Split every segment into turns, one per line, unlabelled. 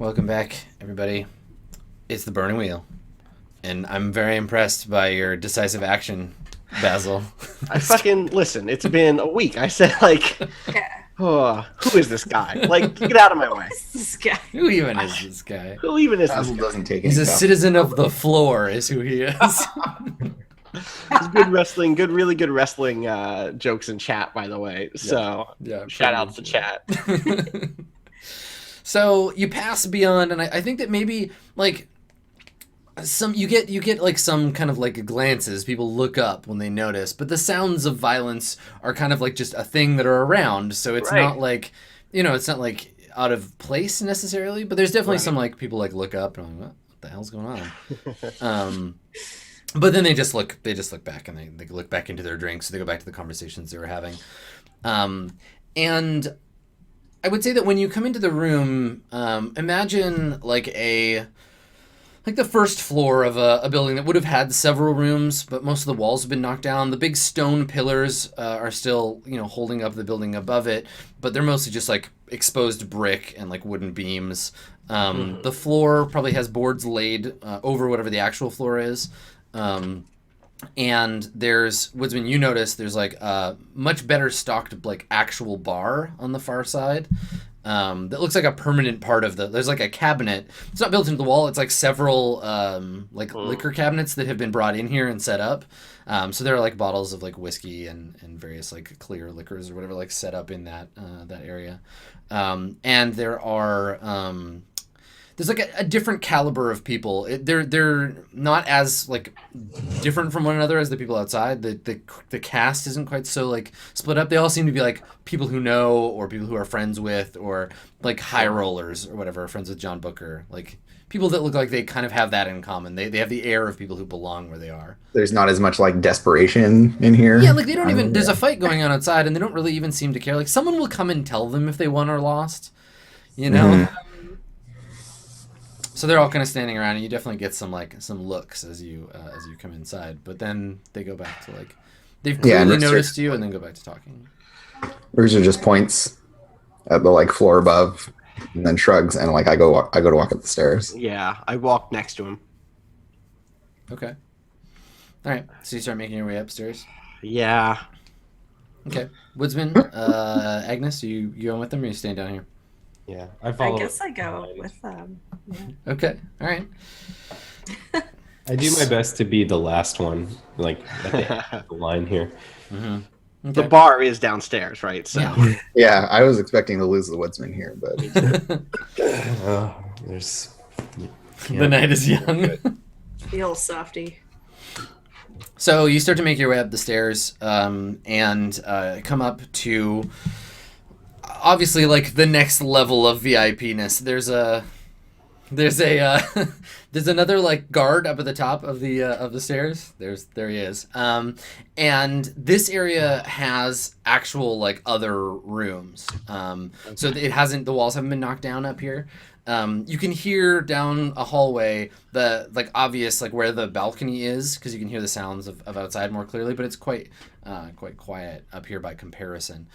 Welcome back, everybody. It's the Burning Wheel, and I'm very impressed by your decisive action, Basil.
I fucking listen. It's been a week. I said
Yeah.
oh, who is this guy? Like, get out of my way.
What's this guy?
Who even is this guy?
Who even is this
Basil
guy?
doesn't take
He's
any
a
stuff.
citizen of the floor, is who he is.
It's good wrestling, really good wrestling jokes in chat, by the way. So
Yeah.
shout out to chat.
So you pass beyond, and I think that maybe like you get like some kind of like glances. People look up when they notice, but the sounds of violence are kind of like just a thing that are around. So it's
Right.
not like it's not like out of place necessarily. But there's definitely
Right.
some like people like look up and I'm like, what the hell's going on? But then they just look back and they look back into their drinks. So they go back to the conversations they were having. And I would say that when you come into the room, imagine like the first floor of a building that would have had several rooms, but most of the walls have been knocked down. The big stone pillars are still, holding up the building above it, but they're mostly just like exposed brick and like wooden beams. The floor probably has boards laid over whatever the actual floor is. And there's Woodsman. You notice there's like a much better stocked like actual bar on the far side. That looks like a permanent part of there's like a cabinet. It's not built into the wall. It's like several liquor cabinets that have been brought in here and set up. So there are like bottles of like whiskey and various like clear liquors or whatever like set up in that area. And there are there's like a different caliber of people. They're not as like different from one another as the people outside. The cast isn't quite so like split up. They all seem to be like people who know or people who are friends with or like high rollers or whatever, friends with John Booker. Like people that look like they kind of have that in common. They have the air of people who belong where they are.
There's not as much like desperation in here.
Yeah, like they don't even. There's a fight going on outside, and they don't really even seem to care. Like someone will come and tell them if they won or lost. So they're all kind of standing around, and you definitely get some looks as you come inside. But then they go back to like they've clearly noticed you, and then go back to talking.
Bruiser just points at the like floor above, and then shrugs, and like I go to walk up the stairs.
Yeah, I walked next to him.
Okay. All right. So you start making your way upstairs.
Yeah.
Okay. Woodsman, Agnes, you going with them, or you staying down here?
Yeah, I follow.
I guess I go with them. Yeah.
Okay. All right.
I do my best to be the last one, like at the end of the line here.
Mm-hmm. Okay.
The bar is downstairs, right? So
Yeah, I was expecting to lose the woodsman here, but
There's
The night is young.
The old softy.
So you start to make your way up the stairs and come up to obviously like the next level of VIP-ness. There's another like guard up at the top of the stairs. There he is. And this area has actual like other rooms. So the walls haven't been knocked down up here. You can hear down a hallway the like obvious like where the balcony is because you can hear the sounds of outside more clearly, but it's quite quiet up here by comparison.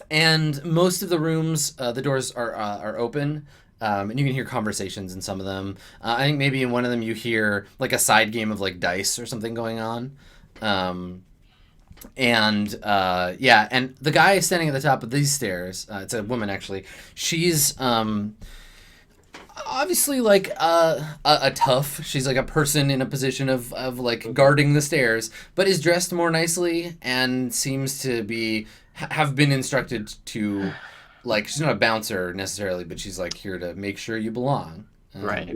And most of the rooms, the doors are open, and you can hear conversations in some of them. I think maybe in one of them you hear like a side game of like dice or something going on. And the guy standing at the top of these stairs, it's a woman actually. She's obviously like a tough. She's like a person in a position of like guarding the stairs, but is dressed more nicely and seems to be have been instructed to like she's not a bouncer necessarily, but she's like here to make sure you belong.
right.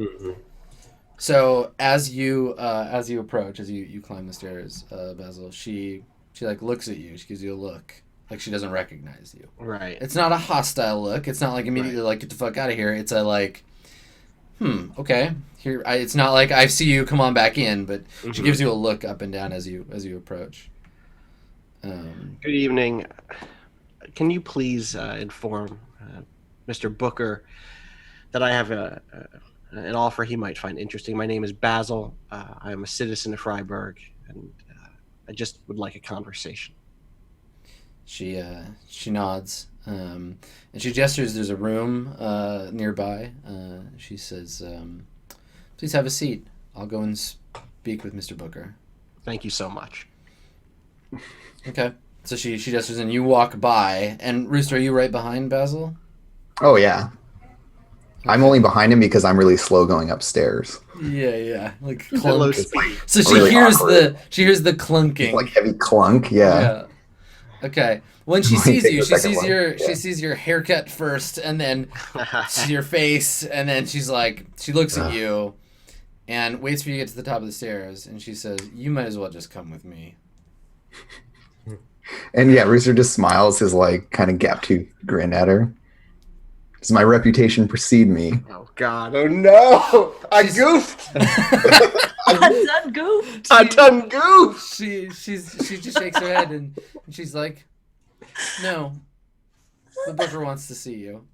So as you approach, as you climb the stairs, Basil, she like looks at you. She gives you a look like she doesn't recognize you.
Right.
It's not a hostile look. It's not like immediately like get the fuck out of here. It's a like, okay, here. It's not like I see you. Come on back in. But she gives you a look up and down as you approach.
Good evening. Can you please inform Mr. Booker that I have an offer he might find interesting? My name is Basil. I am a citizen of Freiburg, and I just would like a conversation.
She nods And she gestures. There's a room nearby. She says, "Please have a seat. I'll go and speak with Mr. Booker."
Thank you so much.
Okay. So she gestures and you walk by. And Rooster, are you right behind Basil?
Oh yeah. I'm only behind him because I'm really slow going upstairs.
Yeah. Like
Hello,
clunk.
speed.
So she
Really
hears
awkward.
the clunking.
Like heavy clunk. Yeah.
Okay. When she
Might
sees
take
you,
a
she
second
sees
one.
your
Yeah.
she sees your haircut first, and then your face, and then she looks at you, and waits for you to get to the top of the stairs, and she says, "You might as well just come with me."
And yeah, Rooster just smiles his like kind of gap tooth grin at her. Does my reputation precede me?
Oh God! Oh no! I goofed.
I done goofed.
I done goofed.
She just shakes her head, and she's like, "No, the Booker wants to see you."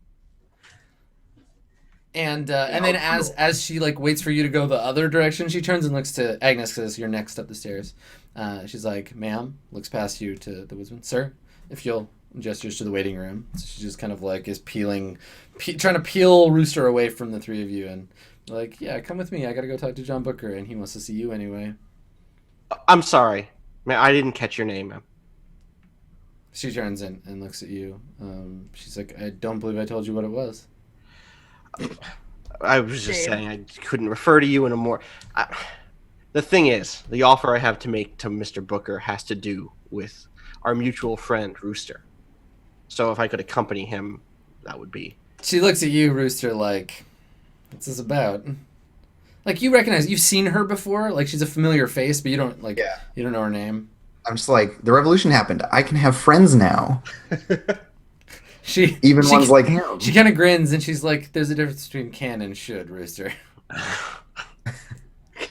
And then as she like waits for you to go the other direction, she turns and looks to Agnes because you're next up the stairs. She's like, "Ma'am," looks past you to the woodsman. "Sir, if you'll," gestures to the waiting room. So she just kind of like is trying to peel Rooster away from the three of you, and like, "Yeah, come with me. I gotta go talk to John Booker, and he wants to see you anyway."
I'm sorry, man. I didn't catch your name, man.
She turns and looks at you. She's like, "I don't believe I told you what it was."
I was just
Shame.
saying I couldn't refer to you in a more. The thing is, the offer I have to make to Mr. Booker has to do with our mutual friend Rooster. So if I could accompany him, that would be.
She looks at you, Rooster, like, "What's this about?" Like, you recognize, you've seen her before. Like, she's a familiar face, but you don't you don't know her name.
I'm just like, the revolution happened. I can have friends now.
She
Ones like him.
She kind of grins and she's like, "There's a difference between can and should, Rooster."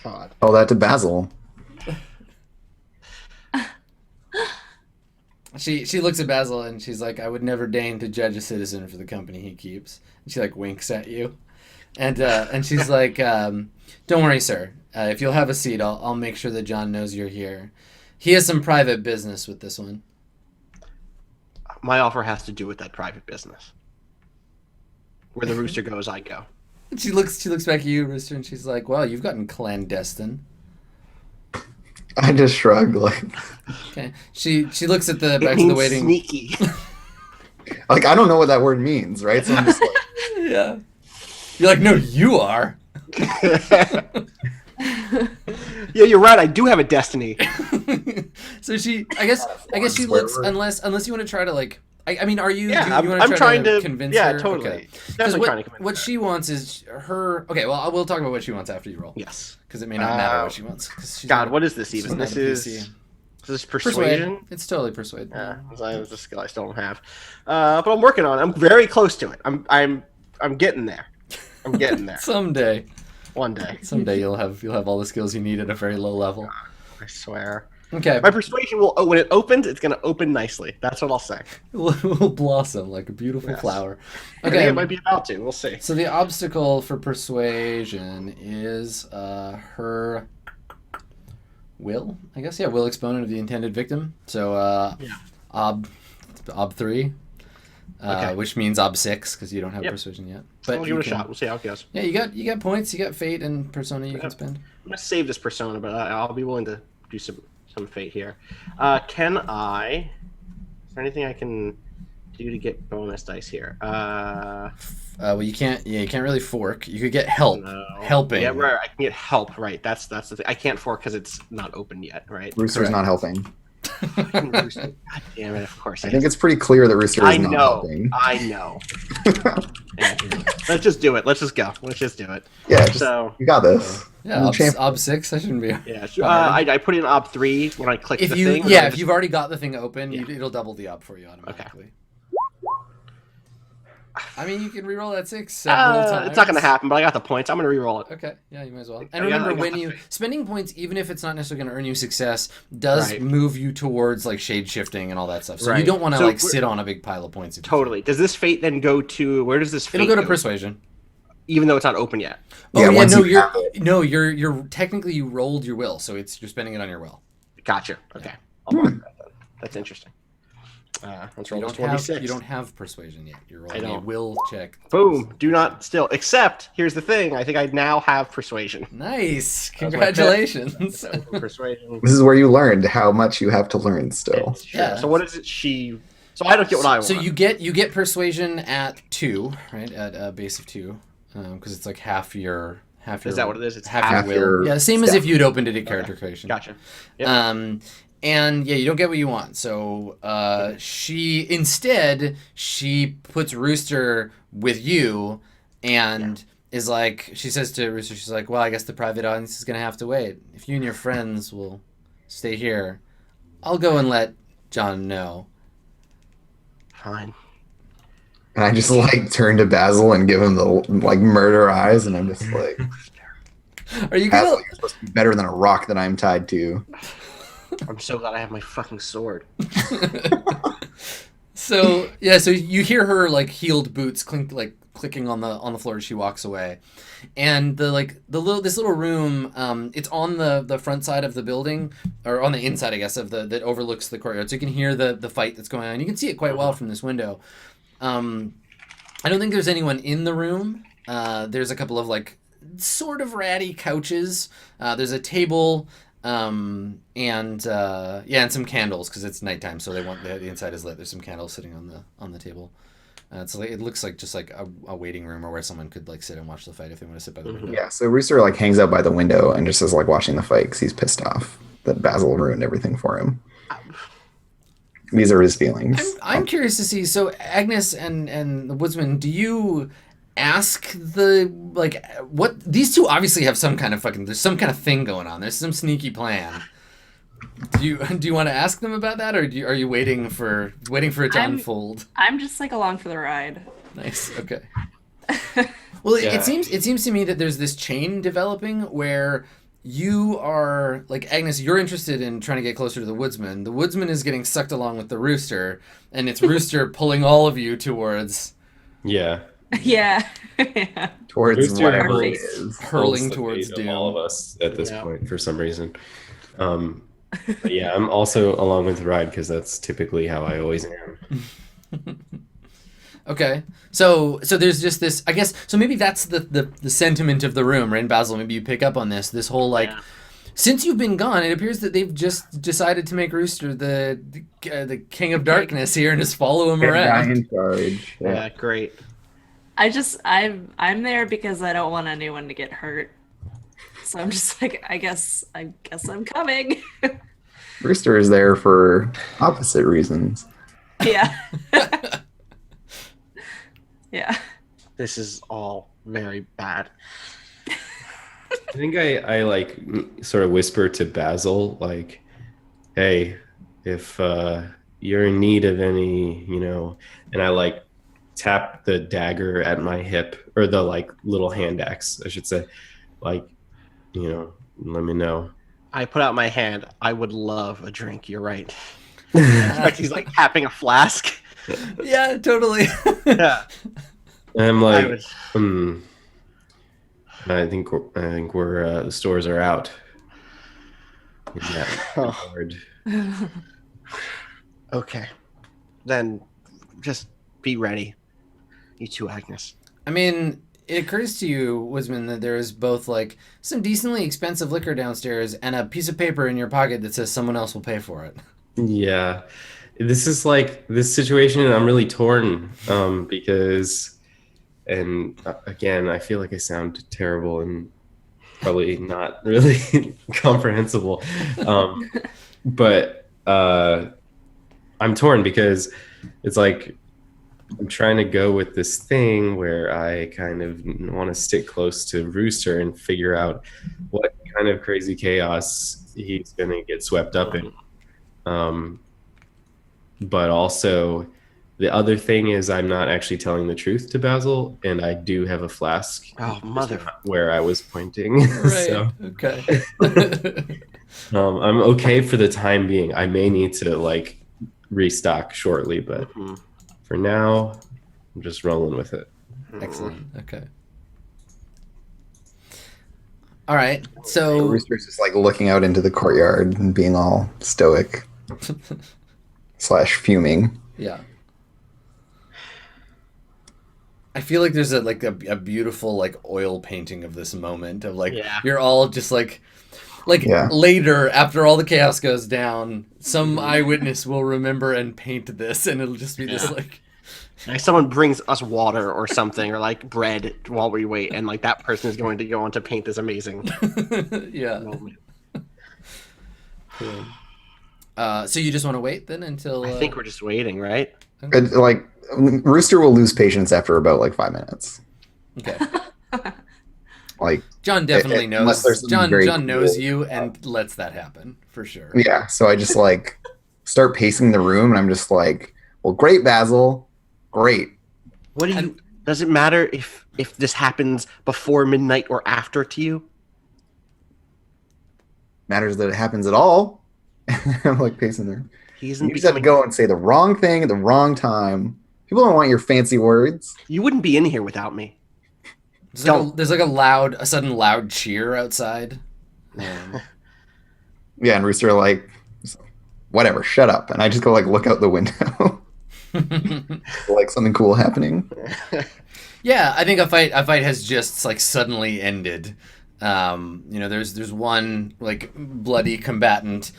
God.
Tell that to Basil.
She looks at Basil and she's like, "I would never deign to judge a citizen for the company he keeps." And she like winks at you, and she's like, "Don't worry, sir. If you'll have a seat, I'll make sure that John knows you're here. He has some private business with this one."
My offer has to do with that private business. Where the rooster goes, I go.
She looks back at you, Rooster, and she's like, "Well, you've gotten clandestine."
I just shrug, like,
Okay. She looks at the
It
back to the
means
waiting.
sneaky.
like I don't know what that word means, right? So I'm just like,
Yeah. You're like, "No, you are."
Yeah, you're right. I do have a destiny.
So I guess she
swear
looks
word.
unless you want to try to like. I mean, are you?
Yeah,
do you want
I'm
to
trying
to
to
convince
yeah,
her?
totally.
Okay. 'Cause
Definitely trying to convince
what
her.
she wants is her. Okay, well, we'll talk about what she wants after you roll.
Yes.
Because it may not matter what she wants. 'Cause she's
God,
not-
what is this
she's
even?
not
This
a
is
PC.
persuasion.
It's totally persuade.
Yeah, it's a skill I still don't have, but I'm working on it. I'm very close to it. I'm getting there. I'm getting there.
Someday
One day,
you'll have all the skills you need at a very low level.
I swear.
Okay,
My persuasion will. Oh, when it opens, it's gonna open nicely. That's what I'll say.
it will blossom like a beautiful
Yes.
flower.
I think
Okay,
it might be about to. We'll see.
so the obstacle for persuasion is her will, I guess. Yeah, will exponent of the intended victim. So
Yeah.
ob 3,
Okay.
which means ob 6 because you don't have
Yep.
persuasion yet.
But we'll
you
give it a
can-
shot. We'll see how it goes.
Yeah, you got points. You got fate and persona you can spend.
I'm gonna save this persona, but I'll be willing to do some fate here. Can I? Is there anything I can do to get bonus dice here?
Well, you can't really fork. You could get help.
No.
Helping.
Yeah, right. I can get help. Right. That's the thing. I can't fork because it's not open yet. Right.
Rooster's
Correct.
not helping.
God damn it! Of course.
I think it's pretty clear that Rooster is
I
not
know.
helping.
I know. Yeah. Let's just do it. Let's just go. Let's just do it.
Yeah, just,
So
you got this.
Yeah,
You're
ob,
the champ.
ob 6. I shouldn't be.
yeah, sure. I put in op 3 when I click
If
the
you
thing.
if you've already got the thing open,
Yeah.
it'll double the up for you automatically. I mean, you can reroll that 6 several times.
It's not gonna happen, but I got the points. I'm gonna re-roll it.
Okay, yeah, you might as well.
I
And
got-
remember,
I got
when
the
you
thing.
spending points, even if it's not necessarily going to earn you success, does
Right.
move you towards like shade shifting and all that stuff. So you
Right.
don't want to
So
like
we're-
sit on a big pile of points. If you
Totally. Does this fate then go to where does this fate
can. It'll go to persuasion.
even though it's not open yet?
Oh
Yeah,
yeah,
once
no,
you
you're
have it.
no, you're technically you rolled your will, so you're spending it on your will.
Gotcha. Okay. I'll mark that then. That's interesting. Let's
You
roll
don't
26.
have you don't have persuasion yet. You're rolling a will check.
Boom. Do not still. Except, here's the thing. I think I now have persuasion.
Nice.
That was my
Congratulations.
Persuasion.
This is where you learned how much you have to learn still.
It's true.
Yeah.
So what is it So I don't get what I want.
So you get persuasion at 2, right? At a base of 2, because it's like half your.
Is that what it is? It's
half your will.
your
Yeah, same as if you'd opened it at character creation.
Gotcha. Yep.
And yeah, you don't get what you want. So she puts Rooster with you, and is like, she says to Rooster, she's like, well, I guess the private audience is gonna have to wait. If you and your friends will stay here, I'll go and let John know.
Fine.
And I just like turn to Basil and give him the like murder eyes, and I'm just like,
Are you
Basil,
gonna?
you're supposed to be better than a rock that I'm tied to.
I'm so glad I have my fucking sword.
So you hear her like heeled boots clicking on the floor as she walks away, and this little room, it's on the front side of the building, or on the inside, I guess, that overlooks the courtyard, so you can hear the fight that's going on. You can see it quite well from this window. I don't think there's anyone in the room. There's a couple of like sort of ratty couches. There's a table. And some candles because it's nighttime, so the inside is lit. There's some candles sitting on the table. So it looks like just like a waiting room or where someone could like sit and watch the fight if they want to sit by the window.
Yeah, so Rooster like hangs out by the window and just is like watching the fight because he's pissed off that Basil ruined everything for him. These are his feelings.
I'm curious to see. So Agnes and the woodsman, do you ask what these two obviously have some kind of there's some kind of thing going on. There's some sneaky plan. Do you want to ask them about that, or are you waiting for it to unfold?
I'm just like along for the ride.
Nice. Okay. Well,
Yeah.
it seems to me that there's this chain developing where you are like, Agnes, you're interested in trying to get closer to the woodsman. The woodsman is getting sucked along with the rooster, and it's Rooster pulling all of you towards
Yeah.
Yeah. Yeah.
Towards
Rooster
whatever
holds-
it is.
hurling
holds the
towards
fate of
doom.
all of us at this
Yeah.
point for some reason. But yeah, I'm also along with the ride because that's typically how I always am.
Okay, so there's just this, I guess. So maybe that's the sentiment of the room, right? And Basil, maybe you pick up on this whole like.
Yeah.
Since you've been gone, it appears that they've just decided to make Rooster the king of darkness here and just follow him
Head guy
around.
in charge.
Yeah, great.
I'm there because I don't want anyone to get hurt. So I'm just like, I guess I'm coming.
Rooster is there for opposite reasons.
Yeah. Yeah.
This is all very bad.
I think I like sort of whisper to Basil, like, hey, if you're in need of any, and I like tap the dagger at my hip, or the like little hand axe, I should say, like, let me know.
I put out my hand. I would love a drink. You're right. Like he's like tapping a flask.
Yeah, totally.
Yeah.
And I'm like,
would-
I think we're the stores are out. In that
Oh.
regard.
Okay. Then just be ready. You too, Agnes.
I mean, it occurs to you, Woodsman, that there is both like some decently expensive liquor downstairs and a piece of paper in your pocket that says someone else will pay for it.
Yeah, this is like this situation. I'm really torn because, and again, I feel like I sound terrible and probably not really comprehensible. But I'm torn because it's like I'm trying to go with this thing where I kind of want to stick close to Rooster and figure out what kind of crazy chaos he's going to get swept up in. But also, the other thing is I'm not actually telling the truth to Basil, and I do have a flask.
Oh, mother.
Where I was pointing.
Right.
So
Okay.
I'm okay for the time being. I may need to like restock shortly, but
Mhm.
for now, I'm just rolling with it.
Excellent. Okay. All right. So
Rooster's just like looking out into the courtyard and being all stoic / fuming.
Yeah. I feel like there's a beautiful like oil painting of this moment of like
Yeah.
you're all just like
Yeah.
later after all the chaos goes down, some eyewitness will remember and paint this, and it'll just be this
Yeah.
like
Like someone brings us water or something, or like bread while we wait, and like that person is going to go on to paint this amazing
yeah.
moment.
So you just want to wait then until
I think we're just waiting, right?
Like Rooster will lose patience after about like 5 minutes.
okay.
Like
John definitely
unless
knows.
there's something very
John knows
cool.
you and lets that happen for sure.
Yeah, so I just like start pacing the room, and I'm just like, well, great, Basil, great.
What do you? Does it matter if this happens before midnight or after to you?
Matters that it happens at all. I'm like pacing there.
He
You
isn't
just have to
becoming.
go and say the wrong thing at the wrong time. People don't want your fancy words.
You wouldn't be in here without me.
There's like a sudden loud cheer outside.
Yeah, and Rooster like, whatever, shut up. And I just go like look out the window. Like something cool happening.
Yeah, I think a fight has just like suddenly ended. There's one like bloody combatant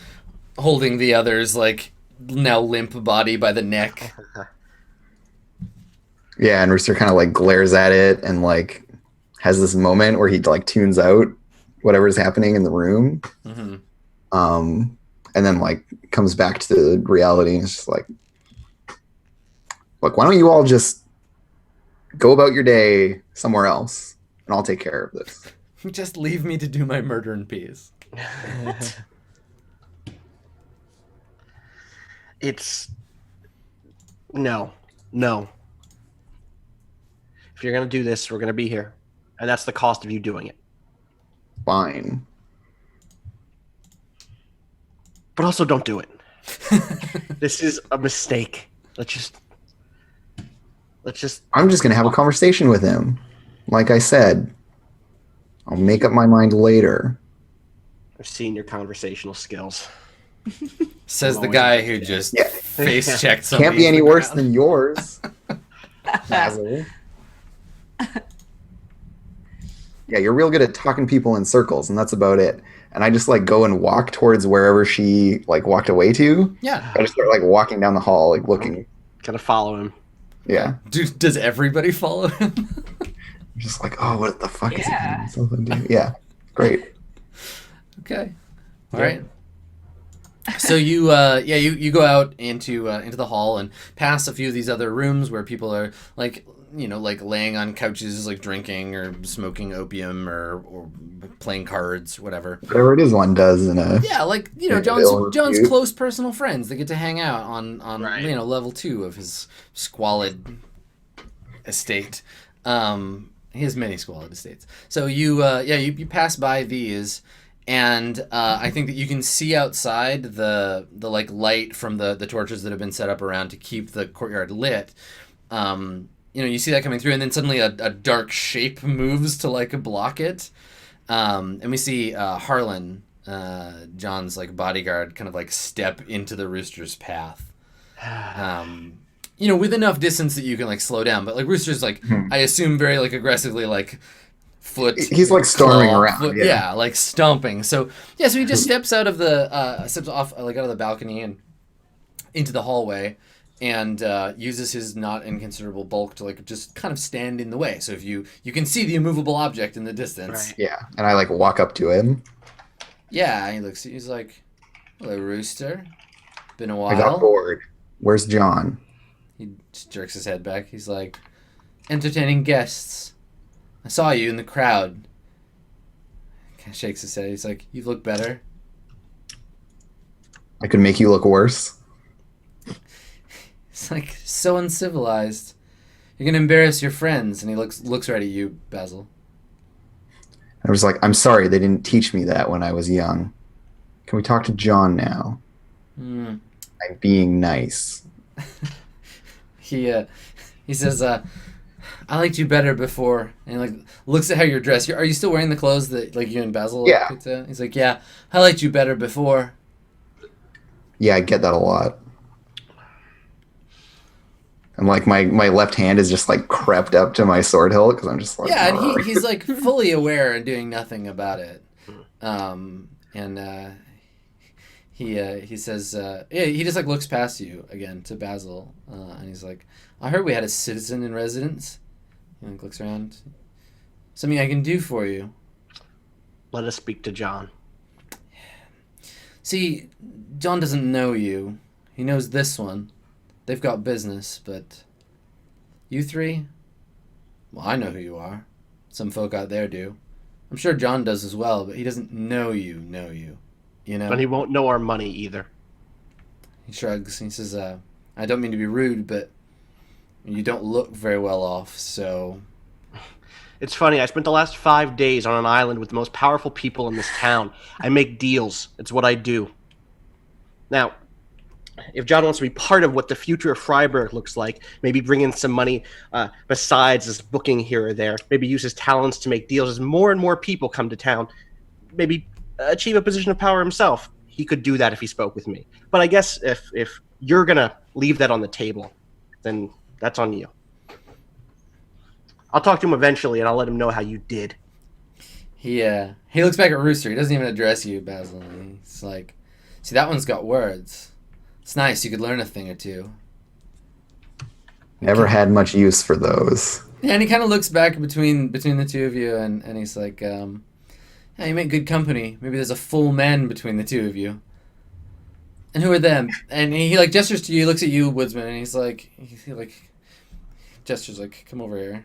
holding the other's like now limp body by the neck.
Yeah, and Rooster kind of like glares at it and like has this moment where he like tunes out whatever's happening in the room.
Mm-hmm.
And then like comes back to reality and it's just like, look, why don't you all just go about your day somewhere else and I'll take care of this.
Just leave me to do my murder in peace.
It's no. If you're gonna do this, we're gonna be here, and that's the cost of you doing it.
Fine.
But also, don't do it. This is a mistake. Let's just.
I'm just gonna have a conversation with him. Like I said, I'll make up my mind later.
I've seen your conversational skills.
Says the guy who just
Yeah.
face checked somebody.
Can't be
in
any
the
worse
ground.
than yours. Basil. Yeah, you're real good at talking people in circles, and that's about it. And I just like go and walk towards wherever she like walked away to.
Yeah.
I just start like walking down the hall, like looking.
Gotta follow him.
Yeah,
Does everybody follow him?
I'm just like, oh, what the fuck is he
Yeah.
getting himself into? Yeah, great.
Okay. All right. So you go out into the hall and past a few of these other rooms where people are like laying on couches like drinking or smoking opium or playing cards, whatever.
Whatever it is one does in a
Yeah,
Yeah,
John's
they'll-
close personal friends. They get to hang out on
Right.
level 2 of his squalid estate. He has many squalid estates. So you pass by these. And I think that you can see outside the like light from the torches that have been set up around to keep the courtyard lit. You see that coming through, and then suddenly a dark shape moves to like block it. And we see Harlan, John's like bodyguard, kind of like step into the rooster's path. With enough distance that you can like slow down, but like rooster's like I assume very like aggressively like. Foot.
He's like storming
claw,
around.
foot-
yeah.
like stomping. So he just steps out of steps off like out of the balcony and into the hallway, and uses his not inconsiderable bulk to like just kind of stand in the way. So if you can see the immovable object in the distance.
Right.
Yeah, and I like walk up to him.
Yeah, he looks. He's like, "Hello, Rooster. Been a
I got
while."
bored. Where's John?
He just jerks his head back. He's like, "Entertaining guests. I saw you in the crowd." Kind of shakes his head. He's like, "You look better."
I could make you look worse.
It's like so uncivilized. You're gonna embarrass your friends. And he looks right at you, Basil.
I was like, I'm sorry, they didn't teach me that when I was young. Can we talk to John now?
Mm.
I'm being nice.
He says, "I liked you better before." And he like looks at how you're dressed. Are you still wearing the clothes that like you and Basil
Yeah.
picked out? He's like, "Yeah, I liked you better before."
Yeah, I get that a lot. And like my left hand is just like crept up to my sword hilt because I'm just like
Yeah, and he's like fully aware and doing nothing about it. And he says, yeah, he just like looks past you again to Basil, and he's like, I heard we had a citizen in residence. He like looks around. Something I can do for you.
Let us speak to John.
See, John doesn't know you. He knows this one. They've got business, but you three? Well, I know who you are. Some folk out there do. I'm sure John does as well, but he doesn't know you, you know?
And he won't know our money either.
He shrugs. He says, I don't mean to be rude, but you don't look very well off, so...
It's funny, I spent the last 5 days on an island with the most powerful people in this town. I make deals. It's what I do. Now, if John wants to be part of what the future of Freiburg looks like, maybe bring in some money besides this booking here or there, maybe use his talents to make deals as more and more people come to town, maybe achieve a position of power himself. He could do that if he spoke with me. But I guess if you're going to leave that on the table, then that's on you. I'll talk to him eventually, and I'll let him know how you did.
He looks back at Rooster. He doesn't even address you, Basil. He's like, see, that one's got words. It's nice. You could learn a thing or two.
never had much use for those.
Yeah, and he kind of looks back between the two of you, and he's like, yeah, you make good company. Maybe there's a full man between the two of you. And who are them? And he like gestures to you, looks at you, Woodsman, and he like gestures like, come over here.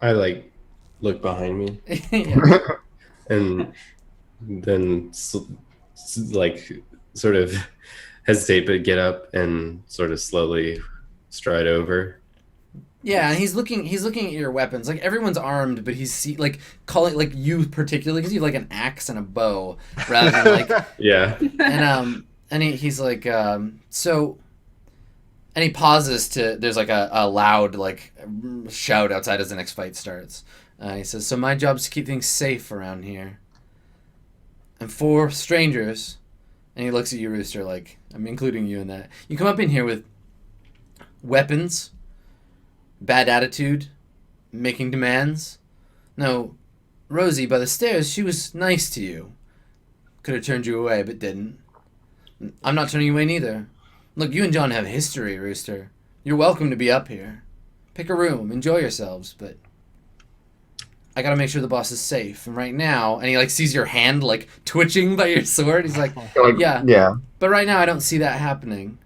I like look behind me
Yeah.
and then like sort of hesitate but get up and sort of slowly stride over.
Yeah, and he's looking at your weapons. Like everyone's armed, but he's like calling like you particularly because you have like an axe and a bow rather than like
Yeah.
And he's like so. And he pauses to. There's like a loud like shout outside as the next fight starts. He says, "So my job's to keep things safe around here. And for strangers," and he looks at you, Rooster, like I'm including you in that. You come up in here with weapons, bad attitude, making demands. No, Rosie by the stairs, she was nice to you. Could have turned you away, but didn't. I'm not turning you away neither. Look, you and John have history, Rooster. You're welcome to be up here. Pick a room, enjoy yourselves, but I gotta make sure the boss is safe. And right now, and he like sees your hand like twitching by your sword. He's like, yeah. But right now, I don't see that happening.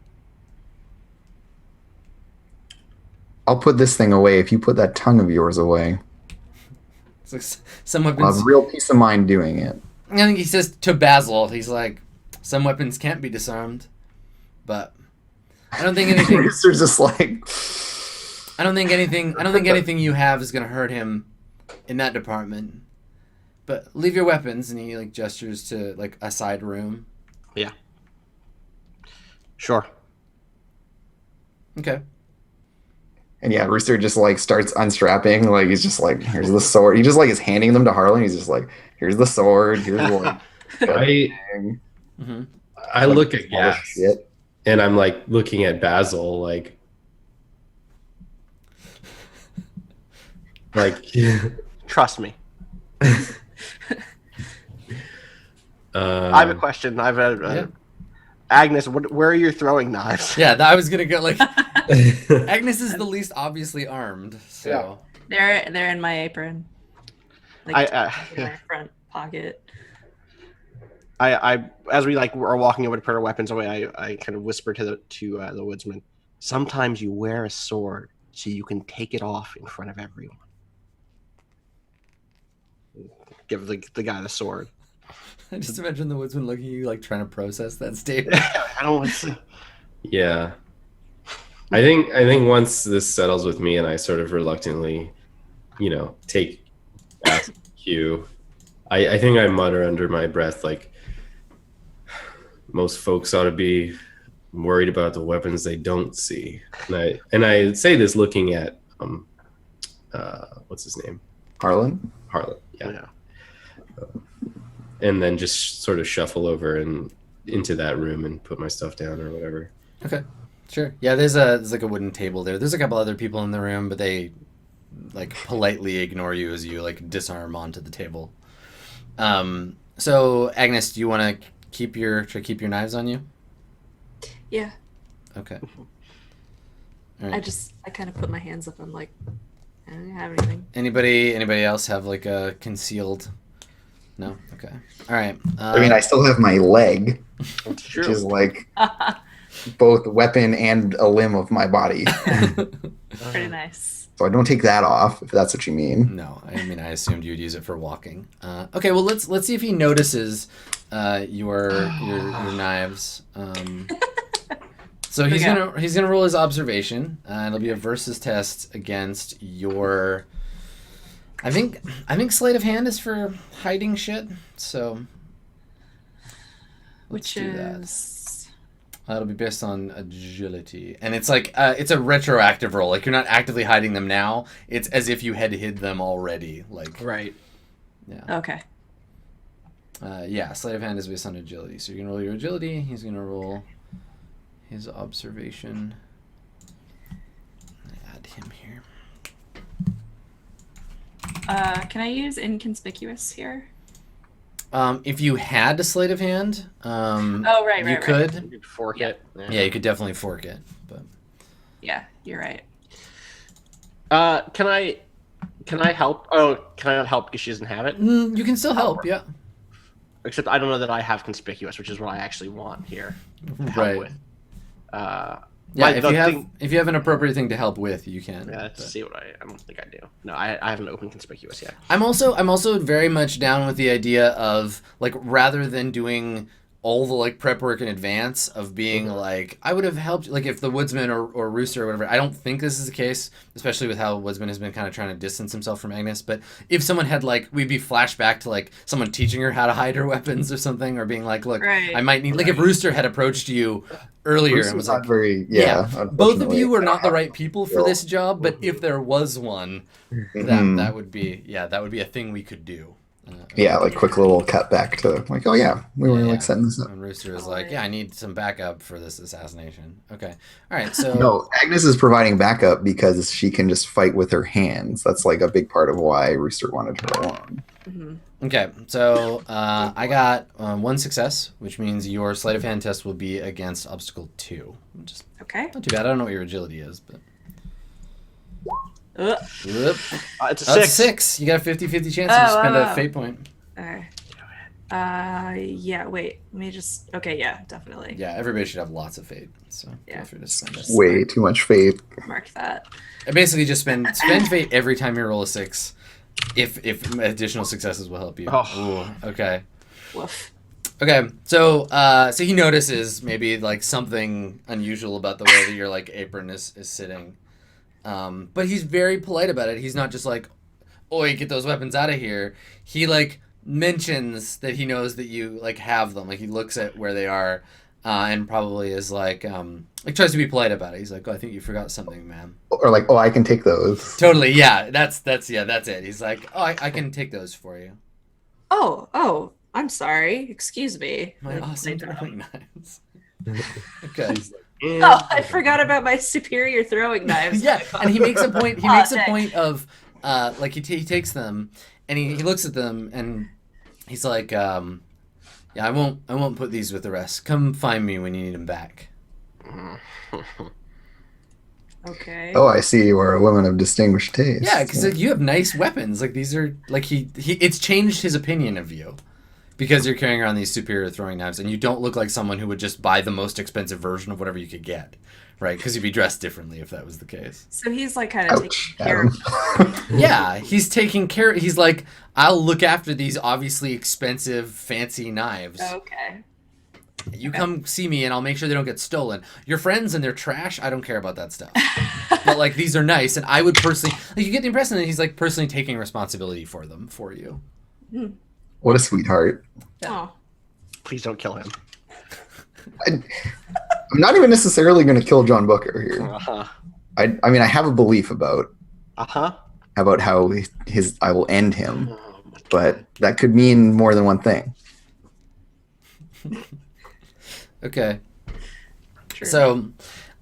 I'll put this thing away if you put that tongue of yours away.
It's like some weapons.
I'll have real peace of mind doing it.
I think he says to Basil, he's like, some weapons can't be disarmed, but I don't think anything.
Rooster's just like.
I don't think anything you have is gonna hurt him in that department. But leave your weapons, and he like gestures to like a side room.
Yeah. Sure.
Okay.
And yeah, Rooster just like starts unstrapping. Like he's just like, here's the sword. He just like is handing them to Harlan. He's just like, here's the sword. Here's the
I look at Gas, and I'm like looking at Basil, like
trust me. I have a question. Agnes, where are your throwing knives?
Yeah, I was gonna go like Agnes is the least obviously armed, so
They're in my apron. Like in my front pocket.
I as we like are walking over to put our weapons away, I kind of whisper to the woodsman. Sometimes you wear a sword so you can take it off in front of everyone. Give the guy the sword.
I just imagine the woodsman looking at you like trying to process that statement.
I don't want to.
Yeah. I think once this settles with me and I sort of reluctantly, take back cue, I think I mutter under my breath like most folks ought to be worried about the weapons they don't see. And I say this looking at what's his name?
Harlan,
yeah. And then just sort of shuffle over and into that room and put my stuff down or whatever.
Okay. Sure. Yeah, there's like a wooden table there. There's a couple other people in the room, but they like politely ignore you as you like disarm onto the table. So Agnes, do you want to keep your knives on you?
Yeah.
Okay. All right.
I kind of put my hands up. I'm like, I don't have anything.
Anybody else have like a concealed? No. Okay. All right.
I mean, I still have my leg,
It's
which
true.
is like both a weapon and a limb of my body.
Pretty nice.
So I don't take that off, if that's what you mean.
No, I mean I assumed you'd use it for walking. Okay, well let's see if he notices your knives. So he's gonna roll his observation. It'll be a versus test against your. I think sleight of hand is for hiding shit. So let's do that. It'll be based on agility, and it's like it's a retroactive roll. Like you're not actively hiding them now. It's as if you had hid them already. Like
Right.
yeah.
Okay.
Yeah, sleight of hand is based on agility. So you're gonna roll your agility. He's gonna roll his observation. Add him here.
Can I use inconspicuous here?
If you had a sleight of hand,
Oh, right,
you
right.
could.
You could fork
Yep.
it.
Yeah, you could definitely fork it. But
Yeah, you're right.
Can I help? Oh, can I not help because she doesn't have it?
you can still help. Yeah.
Except I don't know that I have conspicuous, which is what I actually want here to help
Right.
with.
Yeah,
But
if you have an appropriate thing to help with, you can.
Yeah, let's
but-
see what I don't think I do. No, I haven't opened conspicuous yet.
I'm also very much down with the idea of like rather than doing all the like prep work in advance of being like I would have helped like if the woodsman or rooster or whatever. I don't think this is the case, especially with how woodsman has been kind of trying to distance himself from Agnes. But if someone had like we'd be flashback to like someone teaching her how to hide her weapons or something, or being like, look,
Right.
I might need like if Rooster had approached you earlier
Bruce
and was
not
like,
very,
both of
unfortunately,
you are
I
not
don't
the
have
right people for
skill.
this job, but if there was one,
Mhm.
that would be a thing we could do.
Yeah, like quick little cut back to like, oh yeah, we were
Yeah.
like setting this up.
And Rooster is like, yeah, I need some backup for this assassination. Okay, all right, so
No, Agnes is providing backup because she can just fight with her hands. That's like a big part of why Rooster wanted her along.
Hmm.
okay, so I got one success, which means your sleight of hand test will be against obstacle 2. Just
Okay.
not too bad. I don't know what your agility is, but
Ugh.
whoop.
It's a
That's
six.
6. You got a 50-50 chance to
Oh,
spend
wow.
a fate point.
Alright. Yeah, wait. Let me just. Okay, yeah, definitely.
Yeah, everybody should have lots of fate. So
Yeah.
feel free to spend it.
Way too much faith.
Mark that.
I basically just spend fate every time you roll a 6. If additional successes will help you.
Oh.
Ooh, okay.
Woof.
Okay, so he notices maybe like something unusual about the way that your like apron is sitting, but he's very polite about it. He's not just like, "Oi, get those weapons out of here." He like mentions that he knows that you like have them. Like he looks at where they are, and probably is like tries to be polite about it. He's like, "Oh, I think you forgot something, ma'am."
Or like, oh, I can take those.
Totally, yeah. That's it. He's like, "Oh, I can take those for you."
Oh, I'm sorry. Excuse me.
My
And
awesome
I don't-
throwing knives. Okay.
Oh, I forgot about my superior throwing knives.
Yeah, and he makes a point. He
Aw,
makes a
dang.
point of, like he takes them, and he looks at them, and he's like, yeah, I won't put these with the rest. Come find me when you need them back.
Okay.
Oh, I see you are a woman of distinguished taste.
Yeah, because like, you have nice weapons. Like these are like he it's changed his opinion of you. Because you're carrying around these superior throwing knives, and you don't look like someone who would just buy the most expensive version of whatever you could get, right? Because you'd be dressed differently if that was the case.
So he's like kind of
Ouch,
taking care
Adam.
of.
Yeah, he's taking care. He's like, I'll look after these obviously expensive, fancy knives.
Okay.
You come see me, and I'll make sure they don't get stolen. Your friends and their trash, I don't care about that stuff. But like, these are nice, and I would personally, like, you get the impression that he's like personally taking responsibility for them for you.
What a sweetheart.
Oh.
Please don't kill him.
I'm not even necessarily going to kill John Booker here.
Uh-huh.
I mean, I have a belief about
Uh-huh.
how I will end him,
Oh, my
but that could mean more than one thing.
Okay.
True.
So,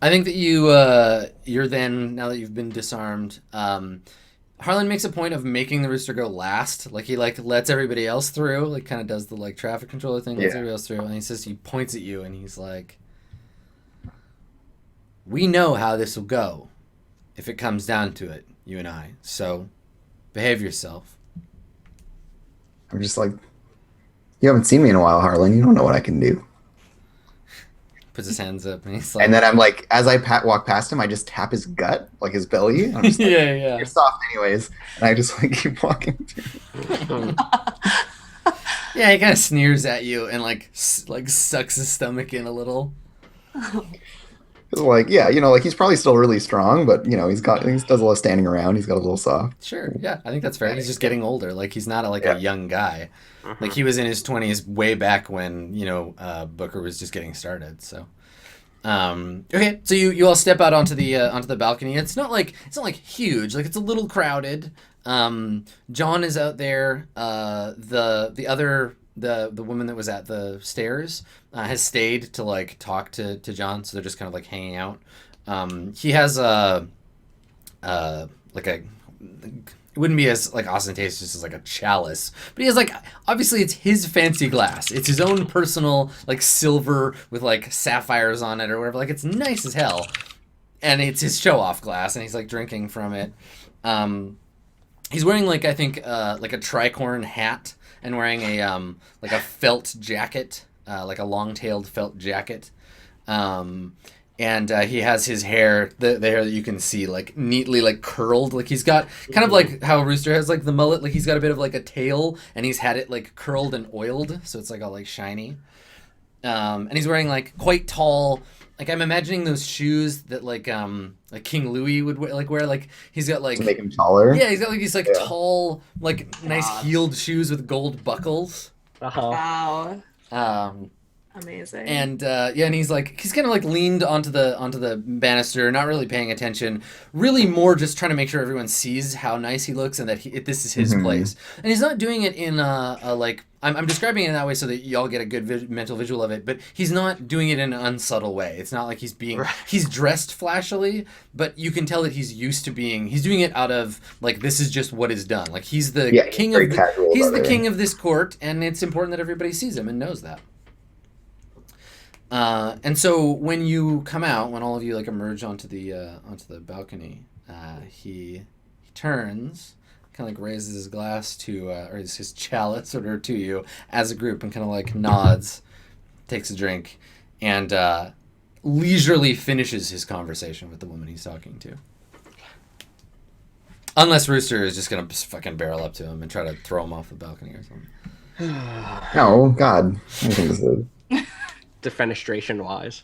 I think that you're then, now that you've been disarmed, Harlan makes a point of making the rooster go last. Like, he, like, lets everybody else through, like, kind of does the, like, traffic controller thing, lets everybody else through, and he points at you, and he's like, we know how this will go if it comes down to it, you and I. So, behave yourself.
I'm just like, you haven't seen me in a while, Harlan. You don't know what I can do.
Puts his hands up, and he's like...
And then I'm like, as I walk past him, I just tap his gut, like his belly. I'm just like,
yeah.
You're soft anyways. And I just like keep walking through.
Yeah, he kind of sneers at you and like sucks his stomach in a little.
It's like, yeah, you know, like he's probably still really strong, but you know, he does a lot of standing around. He's got a little soft.
Sure, yeah, I think that's fair. He's just getting older. Like, he's not a young guy. Like, he was in his 20s way back when, you know, Booker was just getting started. So, okay, so you all step out onto the balcony. It's not like huge. Like, it's a little crowded. John is out there. The woman that was at the stairs has stayed to like talk to John, so they're just kind of like hanging out. He has it wouldn't be as like ostentatious as like a chalice, but he has like, obviously it's his fancy glass. It's his own personal like silver with like sapphires on it or whatever. Like, it's nice as hell, and it's his show off glass, and he's like drinking from it. He's wearing like, I think like a tricorn hat, and wearing a like a felt jacket, like a long-tailed felt jacket. And he has his hair, the hair that you can see, like neatly like curled. Like, he's got kind of like how Rooster has like the mullet. Like, he's got a bit of like a tail, and he's had it like curled and oiled, so it's like all like shiny. And he's wearing like quite tall. Like, I'm imagining those shoes that like King Louis would wear. Like, he's got like,
To make him taller.
yeah, he's got like these like tall, like nice heeled shoes with gold buckles.
Wow. Amazing.
And and he's kind of like leaned onto the banister, not really paying attention, really more just trying to make sure everyone sees how nice he looks and that this is his place. And he's not doing it in a like, I'm describing it in that way so that y'all get a good mental visual of it, but he's not doing it in an unsubtle way. It's not like he's dressed flashily, but you can tell that he's doing it out of like, this is just what is done. Like, he's the king of this court, and it's important that everybody sees him and knows that. And so when you come out, when all of you like emerge onto the balcony, he turns, kind of like raises his glass to or his chalice or to you as a group, and kind of like nods, takes a drink, and leisurely finishes his conversation with the woman he's talking to. Unless Rooster is just gonna fucking barrel up to him and try to throw him off the balcony or something.
Oh God, I think this is.
Defenestration wise.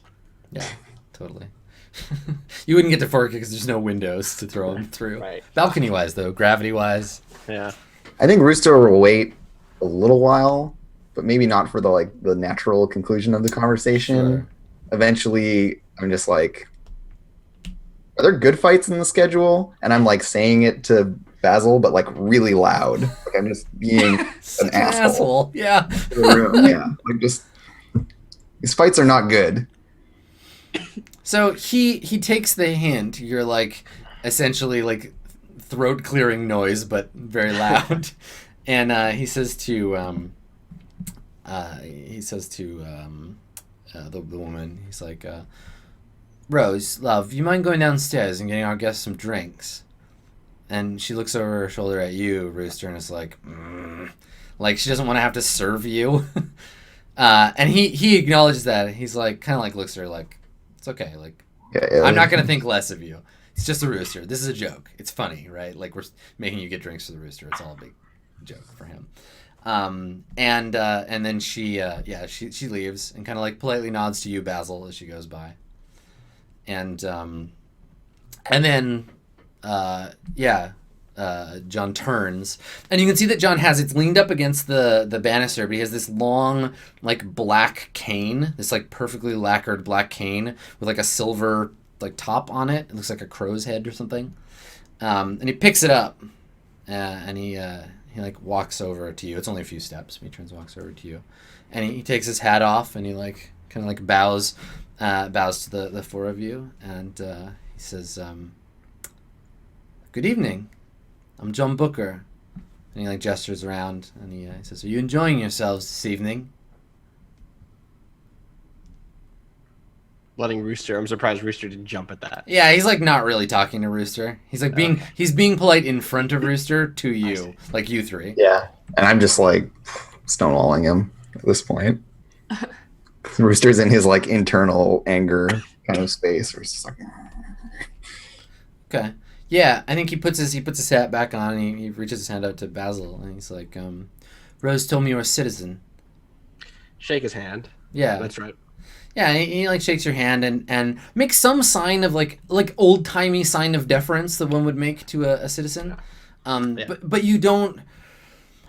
Yeah, totally. You wouldn't get to fork it because there's no windows to throw him through.
Right.
Balcony wise, though, gravity wise.
Yeah.
I think Rooster will wait a little while, but maybe not for the natural conclusion of the conversation.
Sure.
Eventually, I'm just like, are there good fights in the schedule? And I'm like saying it to Basil, but like really loud. Like, I'm just being an asshole.
Yeah.
Yeah. Like, just, these fights are not good.
So he takes the hint. You're like essentially like throat clearing noise, but very loud. And he says to the woman, he's like, Rose, love, you mind going downstairs and getting our guests some drinks? And she looks over her shoulder at you, Rooster, and is like, like she doesn't want to have to serve you. And he acknowledges that. He's like, kind of like looks at her like, it's okay. Like, I'm not gonna think less of you. It's just a rooster. This is a joke. It's funny, right? Like, we're making you get drinks for the rooster. It's all a big joke for him. And then she leaves and kind of like politely nods to you, Basil, as she goes by. And then John turns, and you can see that John it's leaned up against the banister, but he has this long, like, black cane, this like perfectly lacquered black cane with like a silver like top on it. It looks like a crow's head or something. And he picks it up, and he like walks over to you. It's only a few steps, but he walks over to you, and he takes his hat off, and he like kind of like bows to the four of you, and he says, "Good evening. I'm John Booker." And he like gestures around, and he says, "Are you enjoying yourselves this evening?"
I'm surprised Rooster didn't jump at that.
Yeah, he's like not really talking to Rooster. He's like he's being polite in front of Rooster to you, like you three.
Yeah, and I'm just like stonewalling him at this point. Rooster's in his like internal anger kind of space, where he's just like.
Okay. Yeah, I think he puts his hat back on, and he reaches his hand out to Basil, and he's like, "Rose told me you're a citizen."
Shake his hand.
Yeah,
That's right.
Yeah, and he like shakes your hand and makes some sign of like old timey sign of deference that one would make to a citizen. But you don't.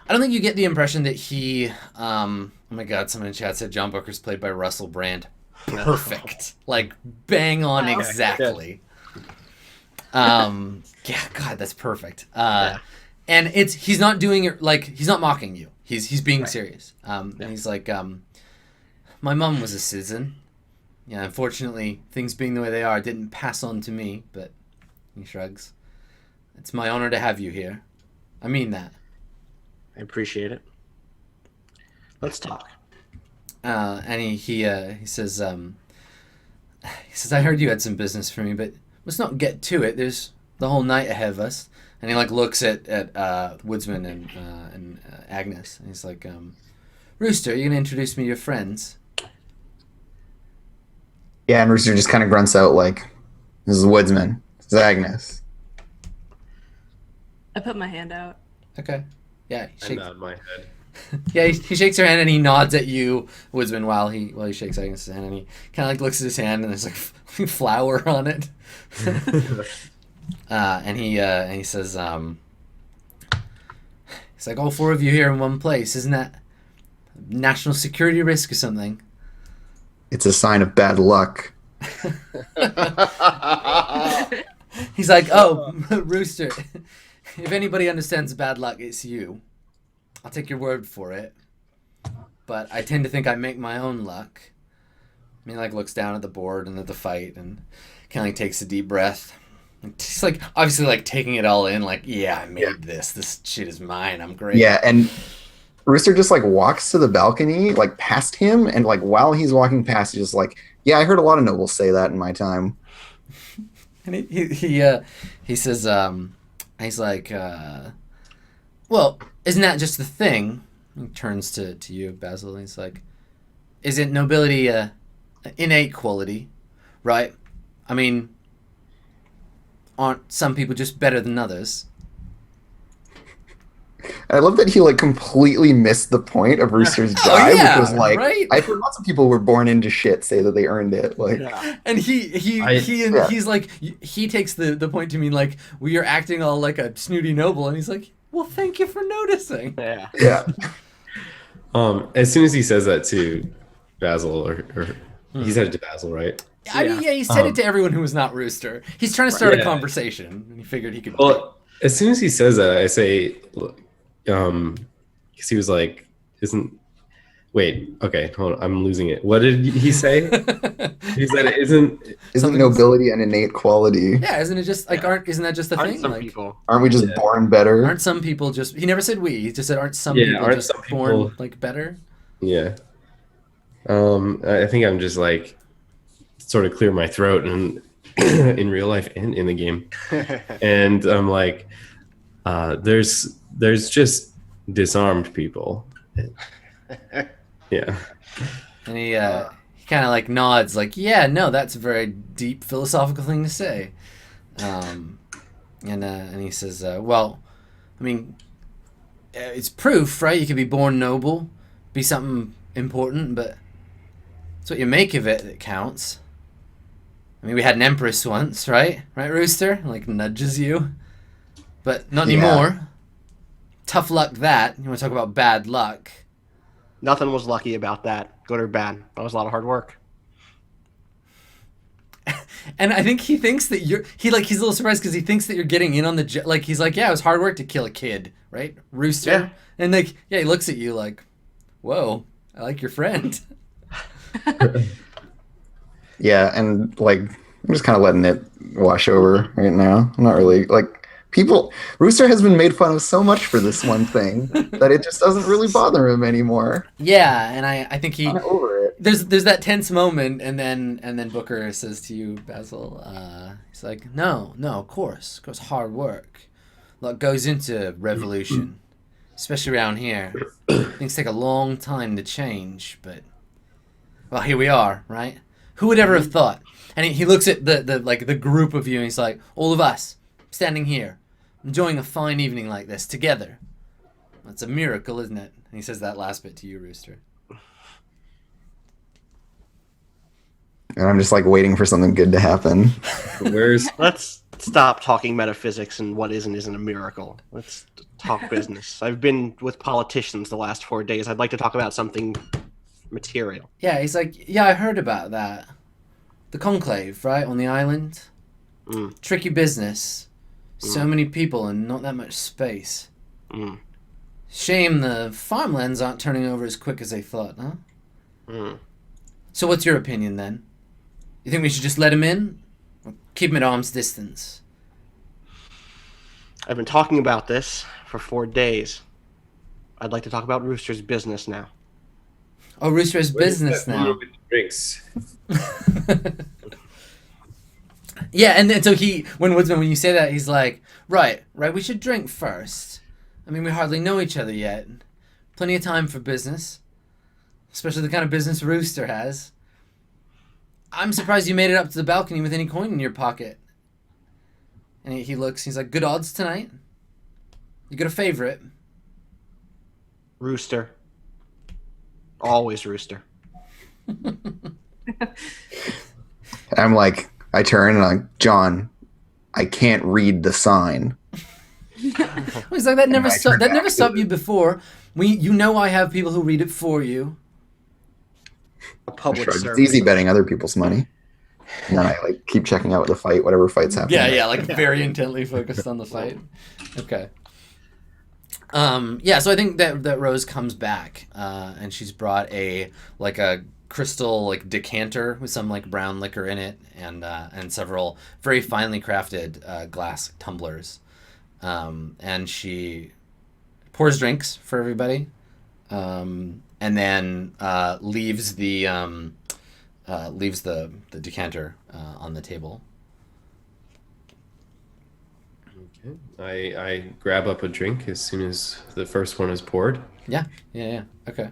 I don't think you get the impression that he. Oh my God! Someone in chat said John Booker's played by Russell Brand. Perfect, like bang on exactly. Yeah, God, that's perfect. And he's not doing it like he's not mocking you. He's being serious. And he's like, my mom was a citizen. Yeah, unfortunately, things being the way they are didn't pass on to me. But he shrugs. It's my honor to have you here. I mean that.
I appreciate it. Let's talk.
And he says, I heard you had some business for me, but let's not get to it. There's the whole night ahead of us. And he like looks at Woodsman and Agnes, and he's like, Rooster, are you gonna introduce me to your friends?
Yeah, and Rooster just kind of grunts out like, "This is Woodsman. This is Agnes."
I put my hand out.
Okay. Yeah.
I nod my head.
Yeah, he shakes her hand and he nods at you, Woodsman, while he shakes Agnes' hand, and he kind of like looks at his hand and there's like flour on it. And he says, he's like, all four of you here in one place, isn't that national security risk or something?
It's a sign of bad luck.
He's like, oh, Rooster, if anybody understands bad luck, it's you. I'll take your word for it. But I tend to think I make my own luck. I mean, like, looks down at the board and at the fight and kind of like takes a deep breath. He's like, obviously, like, taking it all in, like, yeah, I made this. This shit is mine. I'm great.
Yeah, and Rooster just, like, walks to the balcony, like, past him, and, like, while he's walking past, he's just like, yeah, I heard a lot of nobles say that in my time.
And he says, he's like, well, isn't that just the thing? He turns to you, Basil, and he's like, isn't nobility an innate quality, right? I mean, aren't some people just better than others?
I love that he like completely missed the point of Rooster's jive, which was like,
right?
I've heard lots of people were born into shit say that they earned it. Like,
and he's like, he takes the point to mean like, well, you're acting all like a snooty noble, and he's like, well, thank you for noticing.
Yeah.
As soon as he says that to Basil, or he said it to Basil, right?
I mean, he said it to everyone who was not Rooster. He's trying to start a conversation, and he figured he could.
Well, as soon as he says that, I say, because he was like, wait, okay, hold on, I'm losing it. What did he say? He said, isn't
nobility an innate quality?
Yeah, isn't it just like isn't that just the thing?
Some
like,
people
aren't we just born better?
Aren't some people just? He never said we. He just said, aren't some people just born like better?
Yeah. I think I'm just like sort of clear my throat and in real life and in the game, and I'm like, there's just disarmed people. Yeah. And
he kind of like nods, like, yeah, no, that's a very deep philosophical thing to say. And he says, well, I mean, it's proof, right? You could be born noble, be something important, but it's what you make of it that counts. I mean, we had an empress once, right? Right, Rooster? Like, nudges you. But not anymore. Tough luck that. You want to talk about bad luck.
Nothing was lucky about that, good or bad. That was a lot of hard work.
And I think he thinks that he's a little surprised because he thinks that you're getting in on the, like, he's like, yeah, it was hard work to kill a kid, right? Rooster.
Yeah.
And like, yeah, he looks at you like, whoa, I like your friend.
Yeah, and like I'm just kind of letting it wash over right now. I'm not really like people. Rooster has been made fun of so much for this one thing that it just doesn't really bother him anymore.
Yeah, and I think
I'm over it.
there's that tense moment, and then Booker says to you, Basil, he's like, no, of course, hard work. A lot goes into revolution, especially around here. Things take a long time to change, but well, here we are, right? Who would ever have thought? And he looks at the group of you, and he's like, all of us standing here, enjoying a fine evening like this together. That's a miracle, isn't it? And he says that last bit to you, Rooster.
And I'm just like waiting for something good to happen.
Let's stop talking metaphysics and what is and isn't a miracle. Let's talk business. I've been with politicians the last 4 days. I'd like to talk about something material.
Yeah, he's like, yeah, I heard about that. The conclave, right, on the island? Tricky business. So many people and not that much space. Shame the farmlands aren't turning over as quick as they thought, huh? So what's your opinion, then? You think we should just let him in? Or keep him at arm's distance?
I've been talking about this for 4 days. I'd like to talk about Rooster's business now.
Oh, Rooster has business now.
Drinks.
Yeah, and then so when you say that, he's like, right, we should drink first. I mean, we hardly know each other yet. Plenty of time for business. Especially the kind of business Rooster has. I'm surprised you made it up to the balcony with any coin in your pocket. And he looks, he's like, good odds tonight? You got a favorite?
Rooster. Always Rooster.
I'm like, I turn and I'm like, John, I can't read the sign.
He's like, that never stopped you before. You know I have people who read it for you.
A public
Sure,
service.
it's easy betting other people's money. And then I like keep checking out the fight, whatever fight's happening.
Yeah, like very intently focused on the fight. Okay. Yeah, so I think that Rose comes back, and she's brought a crystal decanter with some brown liquor in it, and several very finely crafted glass tumblers, and she pours drinks for everybody, and then leaves the decanter on the table.
I grab up a drink as soon as the first one is poured.
Yeah. Okay.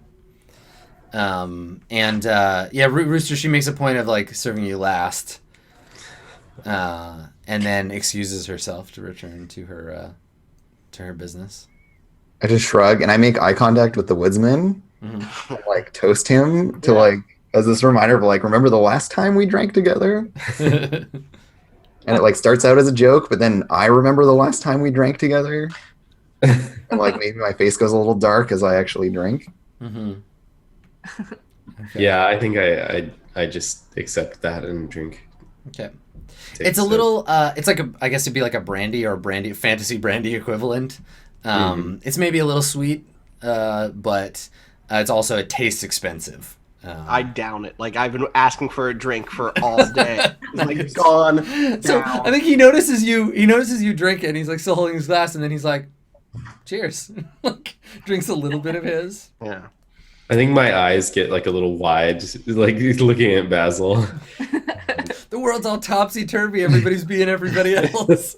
Rooster, she makes a point of serving you last, and then excuses herself to return to her business.
I just shrug and I make eye contact with the woodsman, and, toast him to as this reminder of remember the last time we drank together. And it starts out as a joke, but then I remember the last time we drank together. And maybe my face goes a little dark as I actually drink.
Mm-hmm. Okay.
Yeah, I think I just accept that and drink.
Okay. It's a little it's I guess it'd be like a brandy or a fantasy brandy equivalent. It's maybe a little sweet, but it tastes expensive.
I down it. I've been asking for a drink for all day. It's gone.
So
down.
I think he notices you drink it, and he's still holding his glass, and then he's like, cheers. Drinks a little bit of his.
Yeah.
I think my eyes get a little wide, looking at Basil.
The world's all topsy-turvy. Everybody's being everybody else.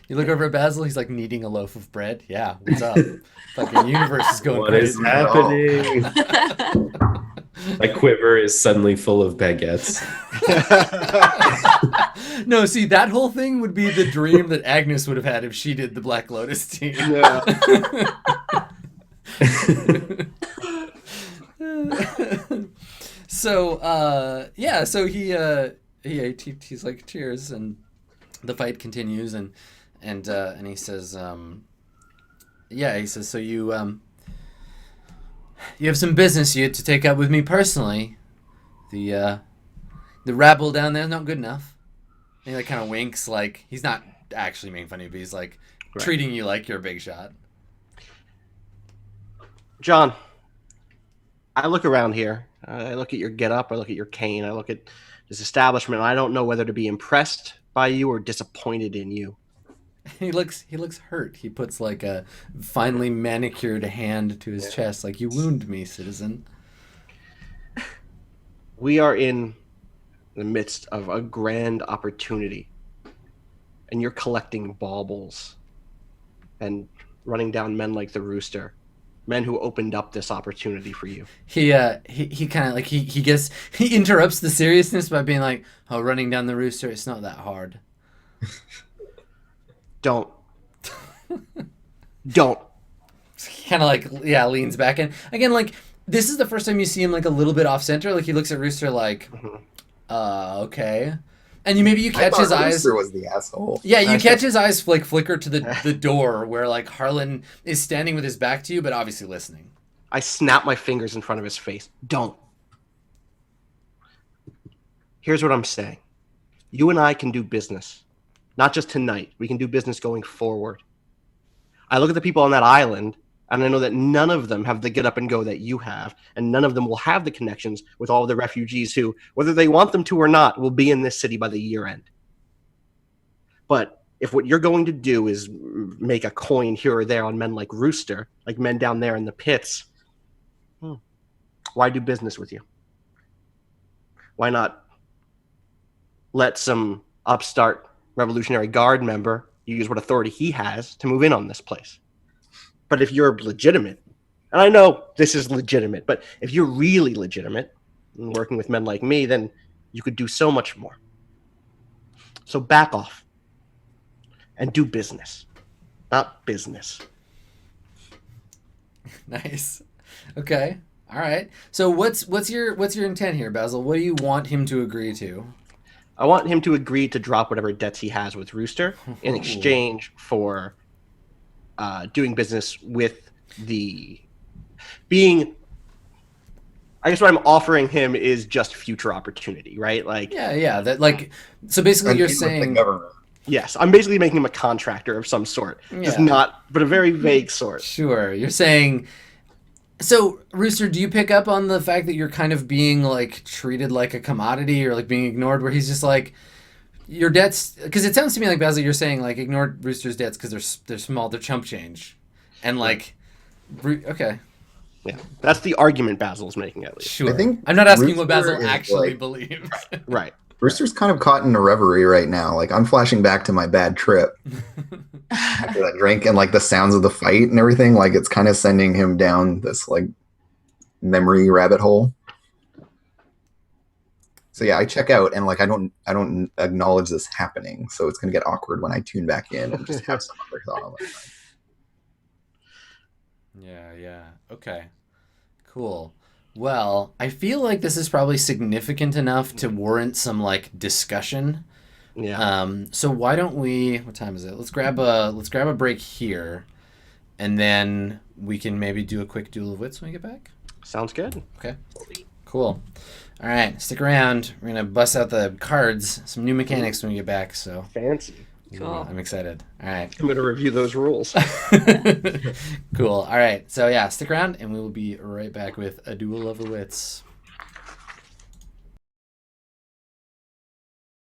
You look over at Basil. He's kneading a loaf of bread. Yeah, what's up? Fucking universe is going crazy.
What is happening? My quiver is suddenly full of baguettes.
No, see, that whole thing would be the dream that Agnes would have had if she did the Black Lotus team.
Yeah.
So he's like, cheers, and the fight continues, and he says, so you have some business you had to take up with me personally. The rabble down there is not good enough. And he kind of winks, he's not actually making fun of you, but he's treating you like you're a big shot.
John, I look around here. I look at your getup. I look at your cane. I look at this establishment. And I don't know whether to be impressed by you or disappointed in you.
He looks hurt. He puts like a finely manicured hand to his chest, like, you wound me, citizen.
We are in the midst of a grand opportunity, and you're collecting baubles and running down men like the Rooster, men who opened up this opportunity for you.
He kind of like he interrupts the seriousness by being like, "Oh, running down the Rooster, it's not that hard."
Don't.
He kind of like leans back in again. Like, this is the first time you see him like a little bit off center. Like, he looks at Rooster like, okay. And you catch his eyes.
Rooster was the asshole.
Yeah, you catch his eyes like flicker to the door where like Harlan is standing with his back to you, but obviously listening.
I snap my fingers in front of his face. Don't. Here's what I'm saying. You and I can do business. Not just tonight. We can do business going forward. I look at the people on that island, and I know that none of them have the get up and go that you have, and none of them will have the connections with all of the refugees who, whether they want them to or not, will be in this city by the year end. But if what you're going to do is make a coin here or there on men like Rooster, like men down there in the pits, why do business with you? Why not let some upstart Revolutionary Guard member use what authority he has to move in on this place? But if you're legitimate, and I know this is legitimate, but if you're really legitimate and working with men like me, then you could do so much more. So back off and do business, not business.
Nice. Okay. All right. So what's your intent here, Basil? What do you want him to agree to?
I want him to agree to drop whatever debts he has with Rooster in exchange for doing business with the being. I guess what I'm offering him is just future opportunity, right? Like,
yeah. That like, so basically you're saying,
the government.
Yes, I'm basically making him a contractor of some sort, just not, but a very vague sort.
Sure, you're saying. So, Rooster, do you pick up on the fact that you're kind of being like treated like a commodity or like being ignored? Where he's just like, your debts, because it sounds to me like, Basil, you're saying like ignore Rooster's debts because they're small, they're chump change, and like, okay.
Yeah, that's the argument Basil's making, at least.
Sure.
I think
I'm not asking
Rooster
what Basil
is,
actually
like-
believes.
Right.
Rooster's kind of caught in a reverie right now. Like, I'm flashing back to my bad trip after that drink and like the sounds of the fight and everything. Like, it's kind of sending him down this like memory rabbit hole. So yeah, I check out and like I don't acknowledge this happening. So it's gonna get awkward when I tune back in and just have some other thought on it.
Yeah. Okay. Cool. Well, I feel like this is probably significant enough to warrant some like discussion.
Yeah.
So why don't we? What time is it? Let's grab a break here, and then we can maybe do a quick duel of wits when we get back.
Sounds good.
Okay. Cool. All right, stick around. We're gonna bust out the cards, some new mechanics when we get back. So
Fancy.
Cool.
I'm excited. All right.
I'm going to review those rules.
Cool. All right. So yeah, stick around, and we will be right back with a duel of the wits.